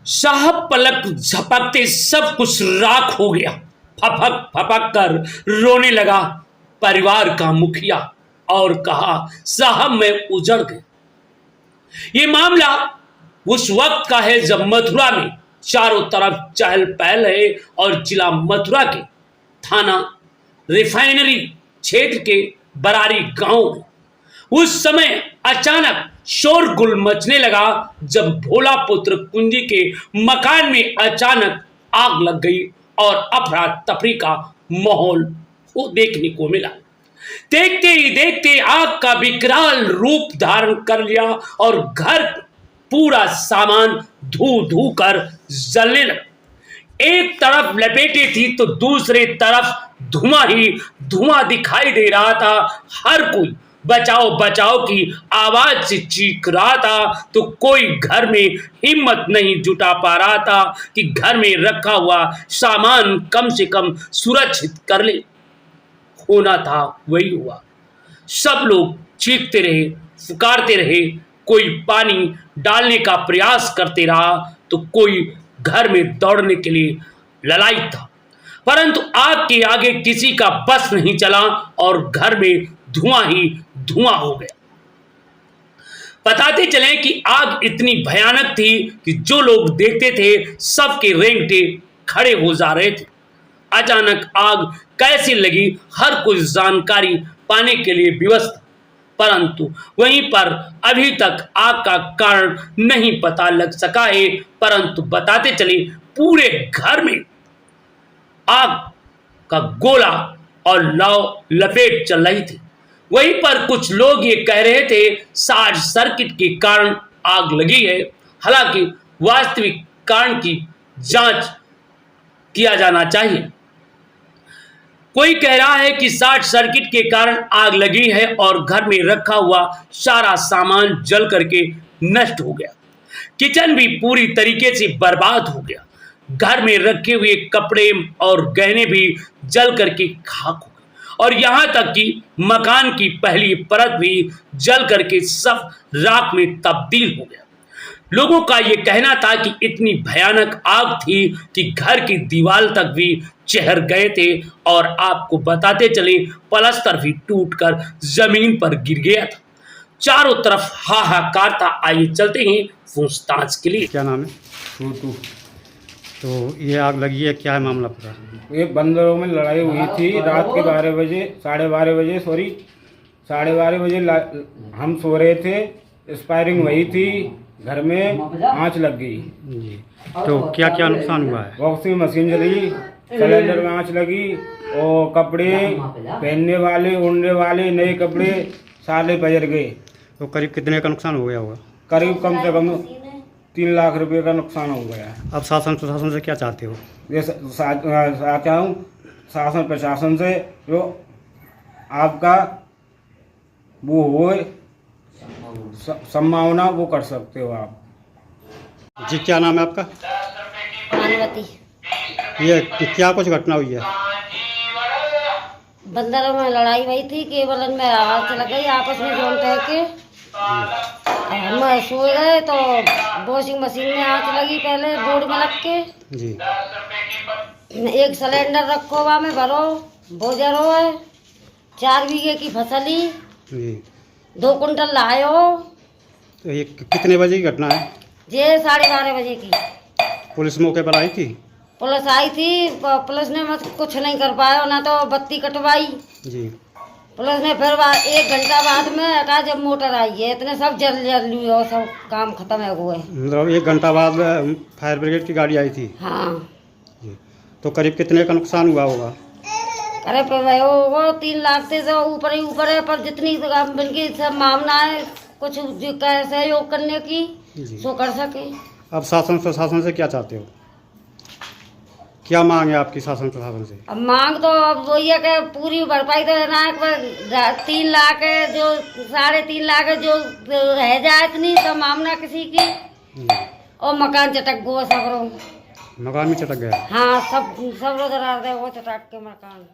साहब पलक झपकते सब कुछ राख हो गया। फपक फपक कर रोने लगा परिवार का मुखिया और कहा, साहब मैं उजड़ गया। ये मामला उस वक्त का है जब मथुरा में चारों तरफ चहल पहल है और जिला मथुरा के थाना रिफाइनरी क्षेत्र के बरारी गांव में उस समय अचानक शोरगुल मचने लगा जब भोला पुत्र कुंजी के मकान में अचानक आग लग गई और अफरा तफरी का माहौल को देखने को मिला। देखते ही देखते आग का विकराल रूप धारण कर लिया और घर पूरा सामान धू धू कर जलने लगा। एक तरफ लपेटे थी तो दूसरे तरफ धुआं ही धुआं दिखाई दे रहा था। हर कोई बचाओ बचाओ की आवाज से चीख रहा था तो कोई घर में हिम्मत नहीं जुटा पा रहा था कि घर में रखा हुआ सामान कम से कम सुरक्षित कर ले। होना था वही हुआ। सब लोग चीखते रहे, पुकारते रहे, कोई पानी डालने का प्रयास करते रहा तो कोई घर में दौड़ने के लिए ललायत था, परंतु आग के आगे किसी का बस नहीं चला और घर में धुआं ही धुआं हो गया। बताते चले कि आग इतनी भयानक थी कि जो लोग देखते थे सबके रेंगटे खड़े हो जा रहे थे। अचानक आग कैसे लगी हर कोई जानकारी पाने के लिए विवश था, परंतु वहीं पर अभी तक आग का कारण नहीं पता लग सका है। परंतु बताते चले पूरे घर में आग का गोला और लपेट चल रही थी। वहीं पर कुछ लोग ये कह रहे थे शॉर्ट सर्किट के कारण आग लगी है। हालांकि वास्तविक कारण की जांच किया जाना चाहिए। कोई कह रहा है कि शॉर्ट सर्किट के कारण आग लगी है और घर में रखा हुआ सारा सामान जल करके नष्ट हो गया। किचन भी पूरी तरीके से बर्बाद हो गया। घर में रखे हुए कपड़े और गहने भी जल करके खाक हो गए और यहाँ तक कि मकान की पहली परत भी जल करके सब राख में तब्दील हो गया। लोगों का ये कहना था कि इतनी भयानक आग थी कि घर की दीवार तक भी चहर गए थे और आपको बताते चले पलस्तर भी टूटकर जमीन पर गिर गया था। चारों तरफ हाहाकार था। आइए चलते हैं पूछताछ के लिए। क्या नाम है? छोटू। तो ये आग लगी है, क्या है मामला पूरा? एक बंदरों में लड़ाई हुई थी रात के 12 बजे, 12:30 बजे, सॉरी 12:30 बजे हम सो रहे थे। स्पायरिंग हुई थी, घर में आंच लग गई जी। तो क्या क्या नुकसान हुआ है? वॉशिंग मशीन जली, सिलेंडर में आंच लगी और कपड़े पहनने वाले, उड़ने वाले नए कपड़े सारे बजर गए। तो करीब कितने का नुकसान हो गया होगा? करीब कम से कम 3 लाख रुपए का नुकसान हो गया। अब शासन प्रशासन से क्या चाहते हो? ये चाहता हूँ शासन प्रशासन से जो आपका वो हो संभावना वो कर सकते हो आप। जी, क्या नाम है आपका? मानवती। ये क्या कुछ घटना हुई है? बंदरों में लड़ाई हुई थी, केवल में आवाज लग गई आपस में जोन कह के। हम सो गए तो वॉशिंग मशीन में आंच लगी, पहले बोर्ड में लग के जी। एक सिलेंडर रखो हुआ में भरो, बोझर हो है 4 बीघे की फसली जी। 2 कुंटल लाए हो। तो ये कितने बजे की घटना है? ये 12:30 बजे की। पुलिस मौके पर आई थी? पुलिस आई थी, पुलिस ने मत कुछ नहीं कर पाया, ना तो बत्ती कटवाई। जी। पुलिस ने फिर 1 घंटा बाद में हटा जब मोटर आई है, इतने सब जल हुई और सब काम खत्म है हुए। मतलब 1 घंटा बाद फायर ब्रिगेड की गाड़ी आई थी? हाँ। जी। तो करीब कितने का नुकसान हुआ होगा? अरे वो 3 लाख से तो ऊपर ही ऊपर है, पर जितनी इनकी सब मामला है कुछ जो सहयोग करने की सो कर सके। अब शासन प्रशासन से क्या चाहते हो? क्या मांग है आपकी शासन प्रशासन से? अब मांग तो अब वही है कि पूरी भरपाई तो देना है, पर 3 लाख है जो 3.5 लाख है जो रह जाए इतनी तो मामला किसी की। और मकान चटक गो सब। मकान में चटक गया? हाँ, सब रोजगार दे वो चटक के मकान।